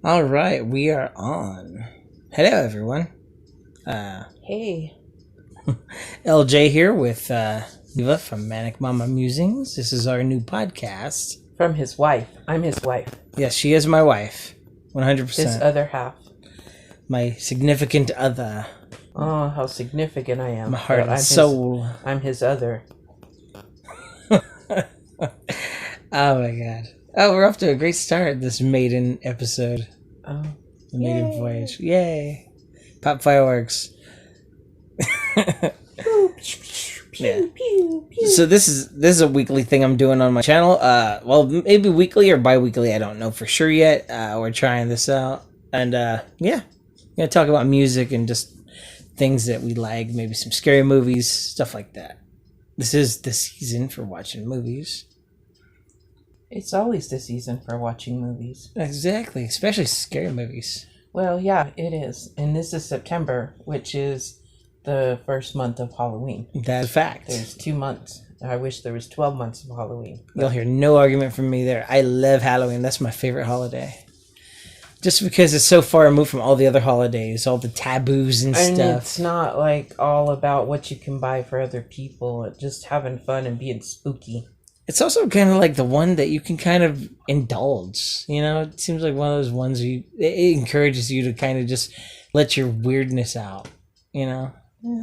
All right, we are on. Hello, everyone. Hey, LJ here with Eva from Manic Musings. This is our new podcast. from his wife. I'm his wife. Yes, she is my wife. His 100%. other half. My significant other. Oh, how significant I am. My heart But and soul. I'm his other. Oh my god. Oh, we're off to a great start this Maiden episode. Oh, The Maiden Voyage. Yay. Pop fireworks. Yeah. So this is a weekly thing I'm doing on my channel. Well, maybe weekly or bi-weekly. I don't know for sure yet. We're trying this out, and yeah, gonna talk about music and just things that we like. Maybe some scary movies, stuff like that. This is the season for watching movies. It's always the season for watching movies. Exactly, especially scary movies. Well, yeah, it is. And this is September, which is the first month of Halloween. That's a fact. There's 2 months. I wish there was 12 months of Halloween. You'll hear no argument from me there. I love Halloween. That's my favorite holiday. Just because it's so far removed from all the other holidays, all the taboos and And stuff. it's not like all about what you can buy for other people. It's just having fun and being spooky. It's also kind of like the one that you can kind of indulge. You know, it seems like one of those ones it encourages you to kind of just let your weirdness out. You know,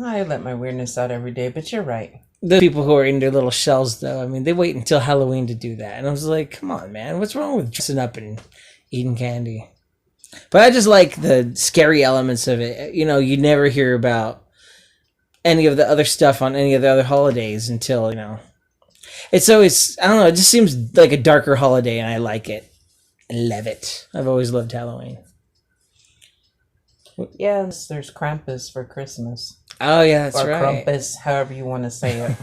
I let my weirdness out every day, but you're right. the people who are in their little shells, though, I mean, they wait until Halloween to do that, and I was like, come on, man, what's wrong with dressing up and eating candy? But I just like the scary elements of it. You know, you never hear about any of the other stuff on any of the other holidays until, you know. It's always, I don't know, it just seems like a darker holiday, and I like it. I love it. I've always loved Halloween. Yes, there's Krampus for Christmas. Oh, yeah, that's or right. Krampus, however you want to say it.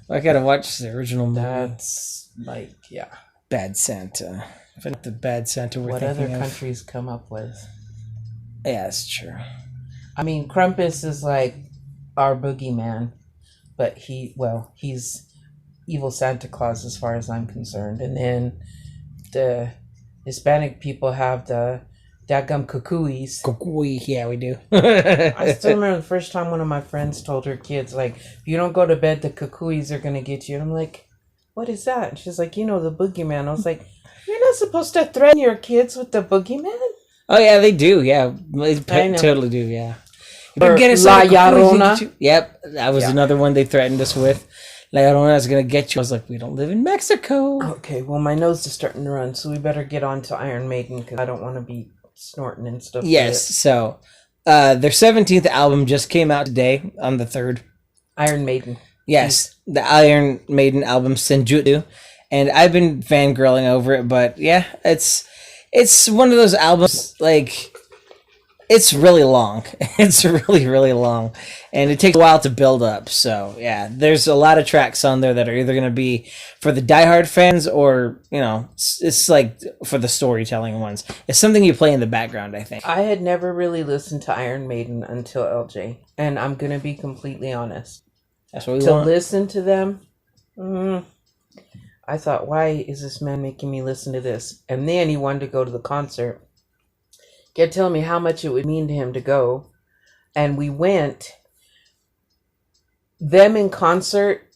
I gotta watch the original movie. That's like, yeah. Bad Santa. If not the Bad Santa we're What other thinking of. countries come up with? Yeah, that's true. I mean, Krampus is like our boogeyman, but he's evil Santa Claus as far as I'm concerned. And then the Hispanic people have the daggum cucuys. Yeah, we do. I still remember the first time one of my friends told her kids, like, if you don't go to bed, the cucuys are going to get you. And I'm like, what is that? And she's like, the boogeyman. I was like, you're not supposed to threaten your kids with the boogeyman? Oh, yeah, they do. Yeah, they totally do, yeah. You Or get us La out of the cocoon, Llorona. Yep, that was another one they threatened us with. La Llorona's going to get you. I was like, we don't live in Mexico. Okay, well, my nose is starting to run, so we better get on to Iron Maiden, because I don't want to be snorting and stuff. Yes, so their 17th album just came out today on the 3rd. Iron Maiden. Yes, the Iron Maiden album Senjutsu, and I've been fangirling over it, but yeah, it's one of those albums, like, it's really long. It's really, really long, and it takes a while to build up, so yeah, there's a lot of tracks on there that are either going to be for the diehard fans or, you know, it's like for the storytelling ones. It's something you play in the background, I think. I had never really listened to Iron Maiden until LJ, and I'm going to be completely honest. That's what we To want. listen to them, I thought, why is this man making me listen to this? And then he wanted to go to the concert. Kept telling me how much it would mean to him to go. And we went. Them in concert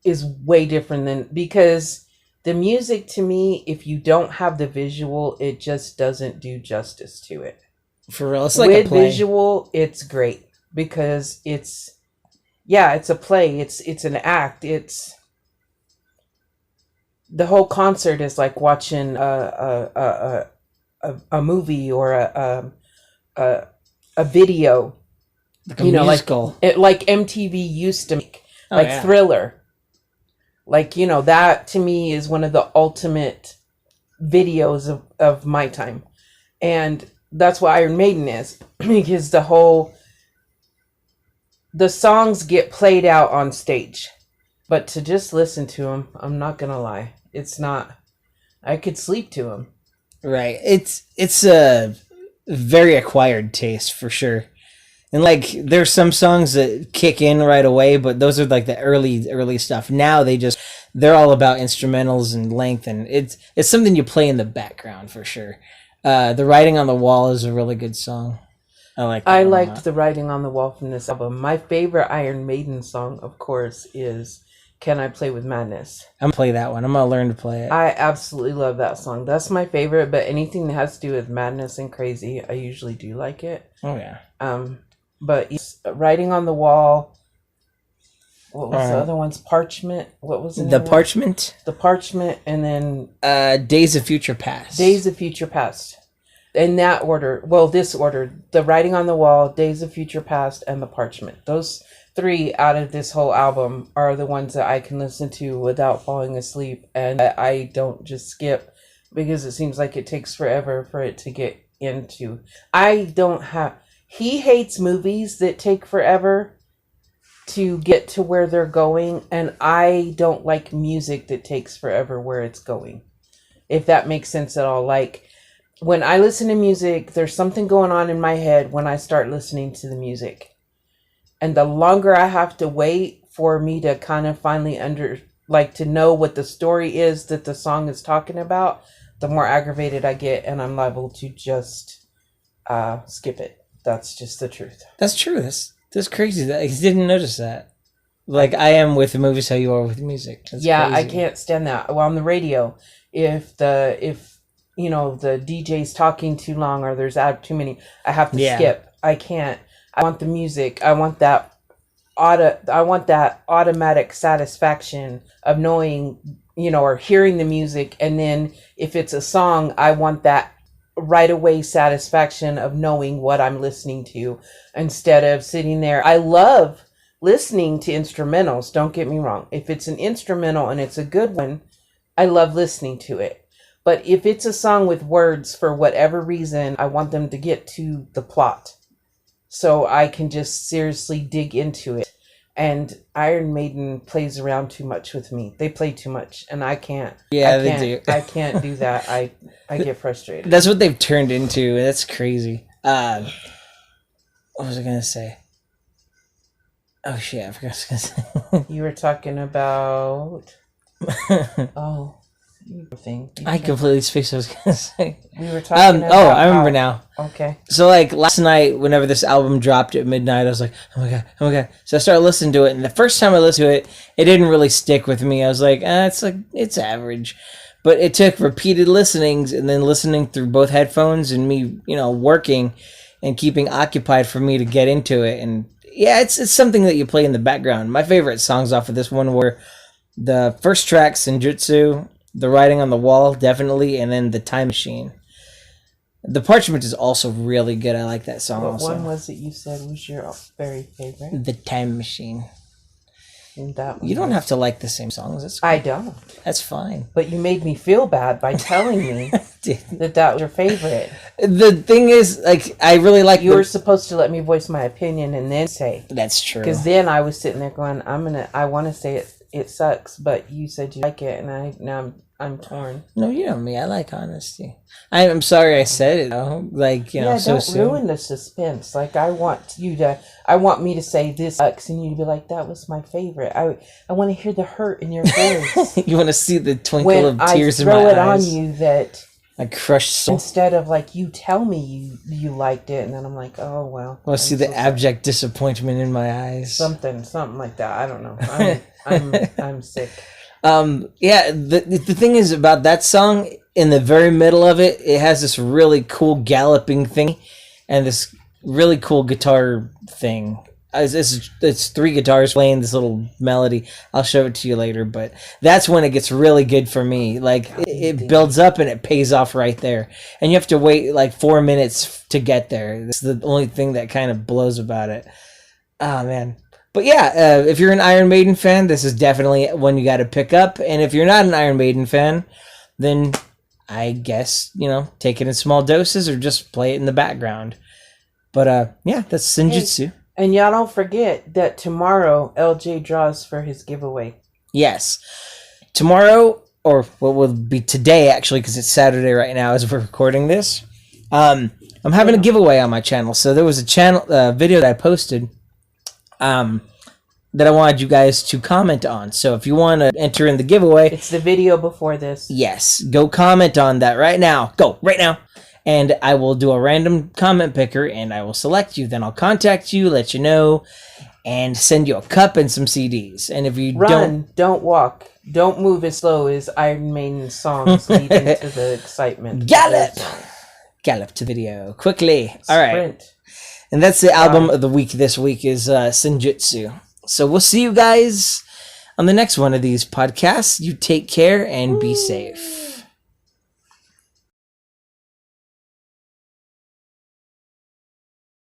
is way different than, because the music, to me, if you don't have the visual, it just doesn't do justice to it. For real, it's like With a play. visual, it's great because it's a play. It's an act. It's the whole concert is like watching a movie or a video. Like a musical. Like MTV used to make, Oh, like yeah. Thriller. Like, that to me is one of the ultimate videos of my time. And that's what Iron Maiden is. Because the songs get played out on stage. But to just listen to them, I'm not going to lie. It's not, I could sleep to them. Right. It's a very acquired taste for sure. And like there's some songs that kick in right away, but those are like the early stuff. Now they're all about instrumentals and length, and it's something you play in the background for sure. The Writing on the Wall is a really good song. I liked The Writing on the Wall from this album. My favorite Iron Maiden song, of course, is Can I Play with Madness? I'm gonna play that one. I'm gonna learn to play it. I absolutely love that song. That's my favorite, but anything that has to do with madness and crazy, I usually do like it. Oh yeah. But Writing on the Wall. What was the other one's? Parchment. What was the Parchment? The Parchment, and then Days of Future Past. Days of Future Past. In that order. Well, this order: The Writing on the Wall, Days of Future Past, and The Parchment. Those 3 out of this whole album are the ones that I can listen to without falling asleep, and I don't just skip because it seems like it takes forever for it to get into. He hates movies that take forever to get to where they're going, and I don't like music that takes forever where it's going, if that makes sense at all. Like, when I listen to music, there's something going on in my head when I start listening to the music. And the longer I have to wait for me to kind of finally to know what the story is that the song is talking about, the more aggravated I get, and I'm liable to just skip it. That's just the truth. That's true. That's crazy. I didn't notice that. Like I am with the movies, how you are with music. That's crazy. I can't stand that. Well, on the radio, if the DJ's talking too long or there's too many, I have to skip. I can't. I want the music. I want that automatic satisfaction of knowing, or hearing the music. And then if it's a song, I want that right away satisfaction of knowing what I'm listening to instead of sitting there. I love listening to instrumentals. Don't get me wrong. If it's an instrumental and it's a good one, I love listening to it. But if it's a song with words, for whatever reason, I want them to get to the plot so I can just seriously dig into it. And Iron Maiden plays around too much with me. They play too much, and I can't. Yeah, they do. I can't do that. I get frustrated. That's what they've turned into. That's crazy. What was I gonna say? Oh shit, I forgot what I was gonna say. You were talking about thing. I completely spaced what I was gonna say. We were talking about I remember now. Okay. So like last night, whenever this album dropped at midnight, I was like, oh my god. So I started listening to it, and the first time I listened to it, it didn't really stick with me. I was like, it's average. But it took repeated listenings and then listening through both headphones and me, working and keeping occupied for me to get into it. And yeah, it's something that you play in the background. My favorite songs off of this one were the first track, Senjutsu, The Writing on the Wall, definitely, and then The Time Machine. The Parchment is also really good. I like that song also. What one was it you said was your very favorite? The Time Machine. And that one you don't have to like the same songs. That's cool. I don't. That's fine. But you made me feel bad by telling me that was your favorite. The thing is, like, I really like. You were supposed to let me voice my opinion and then say. That's true. Because then I was sitting there going, I want to say it sucks, but you said you like it, and now I'm torn. No, you know me. I like honesty. I'm sorry I said it though. Like, so don't ruin the suspense. Like, I want me to say this sucks, and you to be like, that was my favorite. I want to hear the hurt in your voice. You want to see the twinkle of tears in my eyes. When I throw it on you that a crushed soul. Instead of like you tell me you liked it, and then I'm like, oh well. I want to see the abject disappointment in my eyes. Something like that. I don't know. I'm sick. The thing is about that song, in the very middle of it, it has this really cool galloping thing and this really cool guitar thing. It's 3 guitars playing this little melody. I'll show it to you later, but that's when it gets really good for me. Like, it builds up and it pays off right there. And you have to wait like 4 minutes to get there. That's the only thing that kind of blows about it. Oh, man. But yeah, if you're an Iron Maiden fan, this is definitely one you got to pick up. And if you're not an Iron Maiden fan, then I guess, take it in small doses or just play it in the background. But yeah, that's Senjutsu. Hey, and y'all don't forget that tomorrow LJ draws for his giveaway. Yes. Tomorrow, or what will be today actually, because it's Saturday right now as we're recording this. I'm having a giveaway on my channel. So there was a channel video that I posted that I wanted you guys to comment on. So if you want to enter in the giveaway, it's the video before this. Yes, go comment on that right now. Go right now. And I will do a random comment picker and I will select you. Then I'll contact you, let you know, and send you a cup and some CDs. And if you don't walk. Don't move as slow as Iron Maiden's songs lead into the excitement. Gallop to video quickly. All right. Sprint. And that's the album of the week this week is Senjutsu. So we'll see you guys on the next one of these podcasts. You take care and be safe.